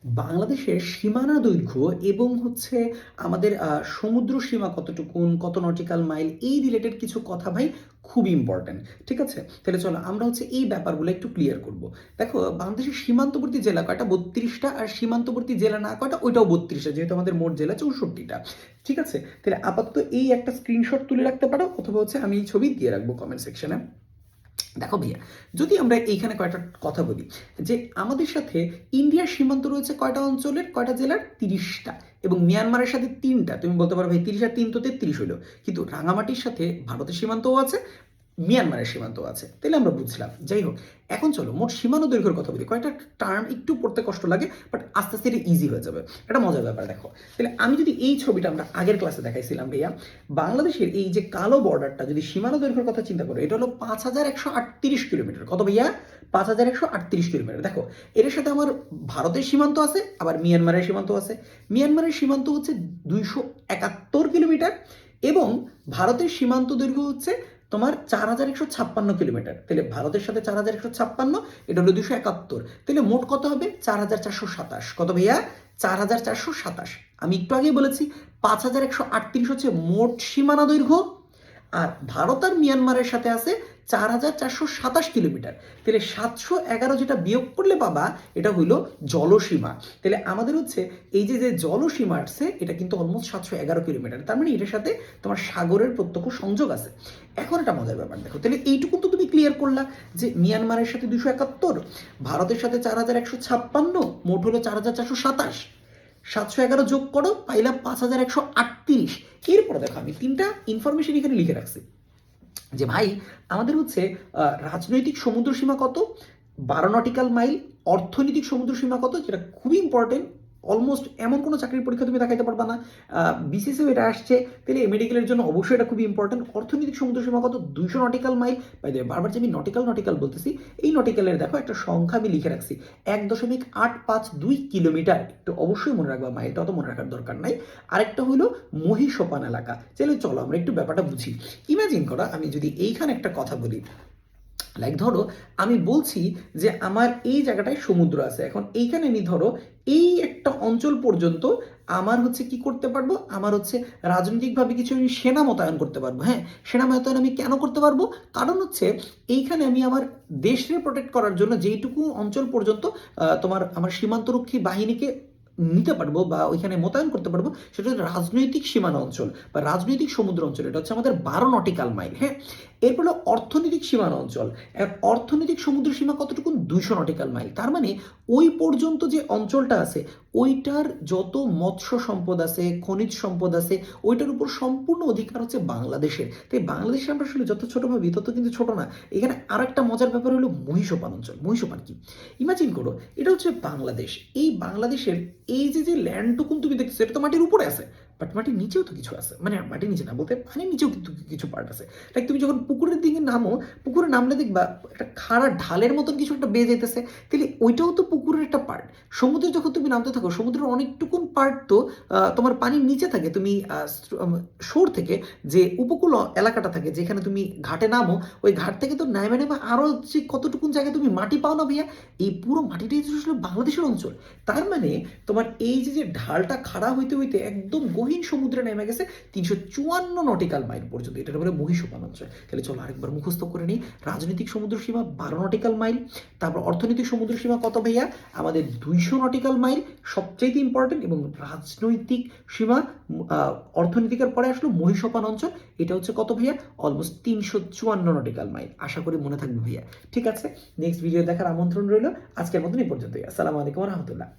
বাংলাদেশের সীমানা দৈর্ঘ্য এবং আমাদের সমুদ্র সীমা কতটুকুন, কত নটিক্যাল মাইল, এই রিলেটেড কিছু কথা ভাই খুবই ইম্পর্ট্যান্ট। ঠিক আছে? তাহলে চলো আমরা এই ব্যাপারগুলো একটু ক্লিয়ার করব। দেখো, বাংলাদেশের সীমান্তবর্তী জেলা কয়টা? 32টা। আর সীমান্তবর্তী জেলা না কয়টা? ওইটাও 32টা, যেহেতু আমাদের মোট জেলা 64টা। ঠিক আছে? তাহলে আপাতত এই একটা স্ক্রিনশট তুলে রাখতে পারো, অথবা আমি এই ছবি দিয়ে রাখবো কমেন্ট সেকশনে। দেখো ভাইয়া, যদি আমরা এইখানে কয়টা কথা বলি, যে আমাদের সাথে ইন্ডিয়ার সীমান্ত রয়েছে কয়টা অঞ্চলের, কয়টা জেলার? 30টা। এবং মিয়ানমারের সাথে 3টা। তুমি বলতে পারো ভাই 30 আর 3 তো 33 হলো, কিন্তু রাঙামাটির সাথে ভারতের সীমান্তও আছে, মিয়ানমারের সীমান্ত আছে। তাহলে আমরা বুঝলাম। যাই হোক, এখন চলো মোট সীমানো দৈর্ঘ্যের কথা বলি। কয়েকটা টার্ম একটু পড়তে কষ্ট লাগে, বাট আস্তে আস্তে এটা ইজি হয়ে যাবে। এটা মজার ব্যাপার। দেখো, তাহলে আমি যদি এই ছবিটা আমরা আগের ক্লাসে দেখাইছিলাম ভাইয়া, বাংলাদেশের এই যে কালো বর্ডারটা, যদি সীমানো দৈর্ঘ্যের কথা চিন্তা করো, এটা হলো 5138 কিলোমিটার। কত ভাইয়া? 5138 কিলোমিটার। দেখো, এর সাথে আমার ভারতের সীমান্ত আছে, আবার মিয়ানমারের সীমান্ত আছে। মিয়ানমারের সীমান্ত হচ্ছে 271 কিলোমিটার, এবং ভারতের সীমান্ত দৈর্ঘ্য হচ্ছে তোমার 4156 কিলোমিটার। তাহলে ভারতের সাথে 4156, এটা হলো 271। তাহলে মোট কত হবে? 4427। কত ভাইয়া? 4427। আমি একটু আগেই বলেছি 5138 হচ্ছে মোট সীমানা দৈর্ঘ্য, আর ভারত আর মিয়ানমারের সাথে আছে 4427 কিলোমিটার। তাহলে 711 যেটা বিয়োগ করলে পাবা, এটা হইল জলসীমা। তাহলে আমাদের এই যে যে জলসীমা আছে, এটা কিন্তু অলমোস্ট 711 কিলোমিটার। তার মানে এটার সাথে তোমার সাগরের প্রত্যক্ষ সংযোগ আছে। এখন একটা মজার ব্যাপার দেখো, তাহলে এইটুকু তো তুমি ক্লিয়ার করলা যে মিয়ানমারের সাথে 271, ভারতের সাথে 4156, মোট হলো 4427। 711 যোগ করো, পাইলাম 5138। এরপরে দেখো, আমি 3টা ইনফরমেশন এখানে লিখে রাখছি, যে ভাই আমাদের রাজনৈতিক সমুদ্র সীমা কত? 12 নটিক্যাল মাইল। অর্থনৈতিক সমুদ্র সীমা কত? যেটা খুবই ইম্পর্টেন্ট। অলমোস্ট এমন কোনো চাকরির পরীক্ষা তুমি দেখাইতে পারবা না, বিসিএসও এটা আসছে। তাহলে মেডিকেলের জন্য অবশ্যই এটা খুবই ইম্পর্টেন্ট। অর্থনৈতিক সমুদ্র সীমা কত? 200 nautical mile. By the way, বারবার যে আমি নটিক্যাল নটিক্যাল বলতেছি, এই নটিক্যালের দেখো একটা সংখ্যা আমি লিখে রাখছি, 1.852 কিলোমিটার। একটু অবশ্যই মনে রাখবা, মাইলটা অত মনে রাখার দরকার নাই। আরেকটা হলো মহিষোপান এলাকা। চলো আমরা একটু ব্যাপারটা বুঝি। ইমাজিন করো, আমি যদি এইখানে একটা কথা বলি, লাইক ধরো আমি বলছি যে আমার এই জায়গাটায় সমুদ্র আছে। এখন এইখানে আমি ধরো এই একটা অঞ্চল পর্যন্ত আমার কি করতে পারবো, আমার রাজনৈতিকভাবে কিছু আমি সেনা মোতায়েন করতে পারবো। হ্যাঁ, সেনা মোতায়েন আমি কেন করতে পারবো? কারণ এইখানে আমি আমার দেশকে প্রোটেক্ট করার জন্য যেইটুকু অঞ্চল পর্যন্ত তোমার আমার সীমান্তরক্ষী বাহিনীকে নিতে পারবো বা ওইখানে মোতায়েন করতে পারবো, সেটা হচ্ছে রাজনৈতিক সীমানা অঞ্চল বা রাজনৈতিক সমুদ্র অঞ্চল। এটা হচ্ছে আমাদের 12 নটিক্যাল মাইল। হ্যাঁ, এরপর হলো অর্থনৈতিক সীমানা অঞ্চল। অর্থনৈতিক সমুদ্র সীমা কতটুকু? 200 নটিক্যাল মাইল। তার মানে ওই পর্যন্ত যে অঞ্চলটা আছে, ওইটার যত মৎস্য সম্পদ আছে, খনিজ সম্পদ আছে, ওইটার উপর সম্পূর্ণ অধিকার হচ্ছে বাংলাদেশের। তাই বাংলাদেশে আমরা আসলে যত ছোট ভাবি তত কিন্তু ছোট না। এখানে আর একটা মজার ব্যাপার হলো মহিষোপান অঞ্চল। মহিষোপান কি? ইমাজিন করো, এটা হচ্ছে বাংলাদেশ। এই বাংলাদেশের এই যে যে ল্যান্ডটুকুন তুমি দেখছো, এটা তো মাটির উপরে আছে, বাট মাটির নিচেও তো কিছু আছে। মানে মাটির নিচে না, বলতে পানির নিচেও কিন্তু কিছু পার্ট আছে। লাইক তুমি যখন পুকুরের দিকে নামো, পুকুরে নামলে দেখবা একটা খাড়া ঢালের মতন কিছু একটা বেয়ে যেতেছে। তাহলে ওইটাও তো পুকুরের একটা পার্ট। সমুদ্রে যখন তুমি নামতে থাকো, সমুদ্রের অনেকটুকুন পার্ট তো তোমার পানির নিচে থাকে। তুমি শোর থেকে যে উপকূল এলাকাটা থাকে, যেখানে তুমি ঘাটে নামো, ওই ঘাট থেকে তো নামে নামে আরো যে কতটুকুন জায়গায় তুমি মাটি পাও না ভাইয়া, এই পুরো মাটিটাই তো আসলে বাংলাদেশের অঞ্চল। তার মানে তোমার এই যে যে ঢালটা খাড়া হইতে হইতে একদম গহীন সমুদ্রে নেমে গেছে 354 নটিক্যাল মাইল পর্যন্ত। এটা বলে মহিষোপান অঞ্চল। তাহলে চলো আরেকবার মুখস্থ করে নিই। রাজনৈতিক সমুদ্র সীমা 12 নটিক্যাল মাইল। তারপর অর্থনৈতিক সমুদ্র সীমা কত ভাইয়া? আমাদের 200 নটিক্যাল মাইল, সবচাইতে ইম্পর্টেন্ট। এবং রাজনৈতিক সীমা অর্থনৈতিকের পরে আসলো মহিষোপান অঞ্চল। এটা হচ্ছে কত ভাইয়া? Almost 354 nautical mile. আশা করি মনে থাকবে ভাইয়া। ঠিক আছে, নেক্সট ভিডিও দেখার আমন্ত্রণ রইল। আজকের মতন এই পর্যন্তই। আসসালামু আলাইকুম রহমতুল্লাহ।